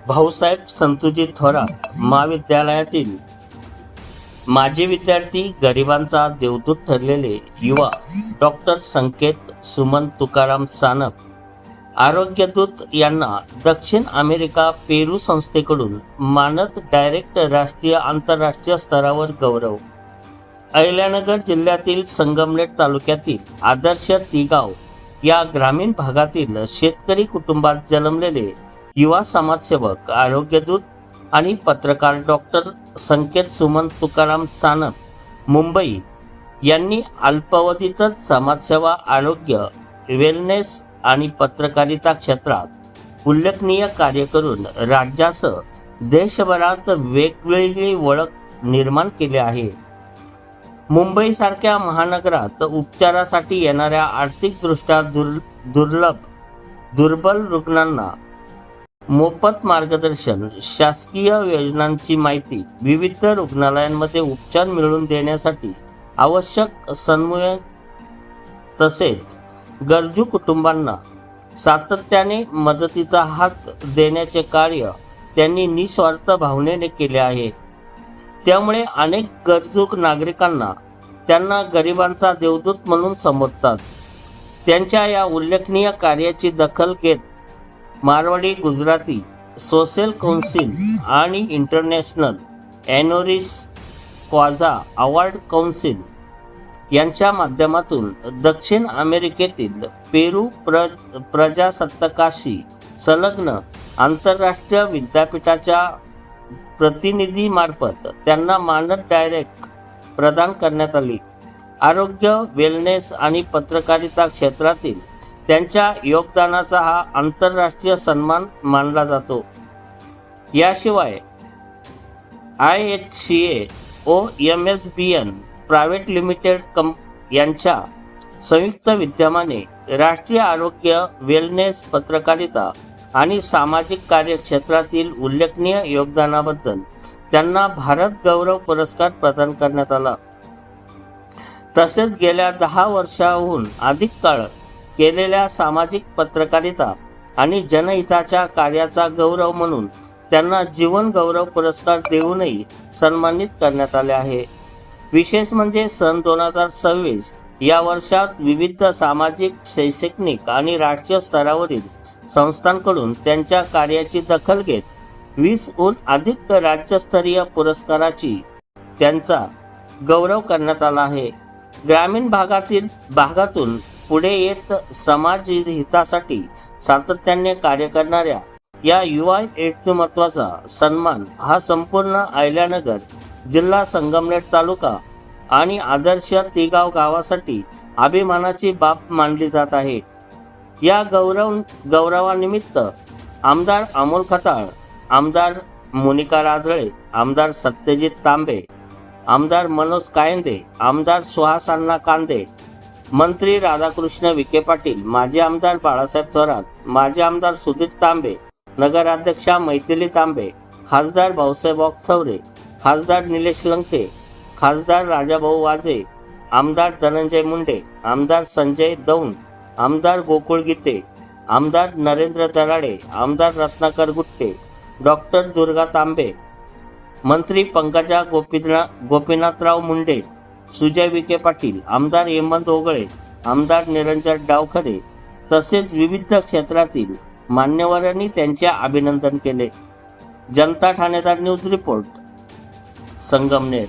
भाऊसाहेब संतुजी थोरात महाविद्यालयातील माजी विद्यार्थी, गरिबांचा देवदूत ठरलेले युवा डॉक्टर संकेत सुमन तुकाराम सानप, आरोग्यदूत यांना दक्षिण अमेरिका पेरू संस्थेकडून मानद डायरेक्ट राष्ट्रीय आंतरराष्ट्रीय स्तरावर गौरव. अहिल्यानगर जिल्ह्यातील संगमनेर तालुक्यातील आदर्श तिगाव या ग्रामीण भागातील शेतकरी कुटुंबात जन्मलेले युवा समाजसेवक, आरोग्यदूत आणि पत्रकार डॉक्टर संकेत सुमन तुकाराम सानप मुंबई यांनी अल्पावधीतच समाजसेवा, आरोग्य, वेलनेस आणि पत्रकारिता क्षेत्रात उल्लेखनीय कार्य करून राज्यासह देशभरात वेगवेगळी ओळख निर्माण केली आहे. मुंबईसारख्या महानगरात उपचारासाठी येणाऱ्या आर्थिकदृष्ट्या दुर्बल रुग्णांना मोफत मार्गदर्शन, शासकीय योजनांची माहिती, विविध रुग्णालयांमध्ये उपचार मिळवून देण्यासाठी आवश्यक समन्वय तसेच गरजू कुटुंबांना सातत्याने मदतीचा हात देण्याचे कार्य त्यांनी निस्वार्थ भावनेने केले आहे. त्यामुळे अनेक गरजू नागरिकांना त्यांना गरिबांचा देवदूत म्हणून संबोधतात. त्यांच्या या उल्लेखनीय कार्याची दखल घेत मारवाडी गुजराती सोशल काउन्सिल आणि इंटरनॅशनल एनोरिस क्वाझा अवॉर्ड काउन्सिल यांच्या माध्यमातून दक्षिण अमेरिकेतील पेरू प्रजासत्ताकाशी संलग्न आंतरराष्ट्रीय विद्यापीठाच्या प्रतिनिधीमार्फत त्यांना मानद डायरेक्ट प्रदान करण्यात आली. आरोग्य, वेलनेस आणि पत्रकारिता क्षेत्रातील त्यांच्या योगदानाचा हा आंतरराष्ट्रीय सन्मान मानला जातो. याशिवाय IHCA OMSBN प्रायव्हेट लिमिटेड यांच्या संयुक्त विद्यमाने राष्ट्रीय आरोग्य, वेलनेस, पत्रकारिता आणि सामाजिक कार्य क्षेत्रातील उल्लेखनीय योगदानाबद्दल त्यांना भारत गौरव पुरस्कार प्रदान करण्यात आला. तसेच गेल्या 10 वर्षांहून अधिक काळ केलेल्या सामाजिक पत्रकारिता आणि जनहिताच्या कार्याचा गौरव म्हणून त्यांना जीवन गौरव पुरस्कार देऊनही सन्मानित करण्यात आले आहे. विशेष म्हणजे सन 2026 या वर्षात विविध सामाजिक, शैक्षणिक आणि राष्ट्रीय स्तरावरील संस्थांकडून त्यांच्या कार्याची दखल घेत 20हून अधिक राज्यस्तरीय पुरस्काराची त्यांचा गौरव करण्यात आला आहे. ग्रामीण भागातून पुढे येत समाज हितासाठी सातत्याने कार्य करणाऱ्या या युवा व्यक्तिमत्वाचा सन्मान हा संपूर्ण अहिल्यानगर जिल्हा, संगमनेर तालुका आणि आदर्श तिगाव गावासाठी अभिमानाची बाब मानली जात आहे. या गौरवानिमित्त आमदार अमोल खताळ, आमदार मोनिका राजळे, आमदार सत्यजित तांबे, आमदार मनोज कायंदे, आमदार सुहास अण्णा कांदे, मंत्री राधाकृष्ण विखे पाटील, माजी आमदार बाळासाहेब थोरात, माजी आमदार सुधीर तांबे, नगराध्यक्षा मैथिली तांबे, खासदार भाऊसाहेब वाकचौरे, खासदार निलेश लंके, खासदार राजाभाऊ वाजे, आमदार धनंजय मुंडे, आमदार संजय दौंड, आमदार गोकुळ गीते, आमदार नरेंद्र दराडे, आमदार रत्नाकर गुट्टे, डॉक्टर दुर्गा तांबे, मंत्री पंकजा गोपीनाथराव मुंडे, सुजय विखे पाटील, आमदार हेमंत ओगळे, आमदार निरंजन डावखरे तसेच विविध क्षेत्रातील मान्यवरांनी त्यांचे अभिनंदन केले. जनता ठाणेदार न्यूज रिपोर्ट, संगमनेर.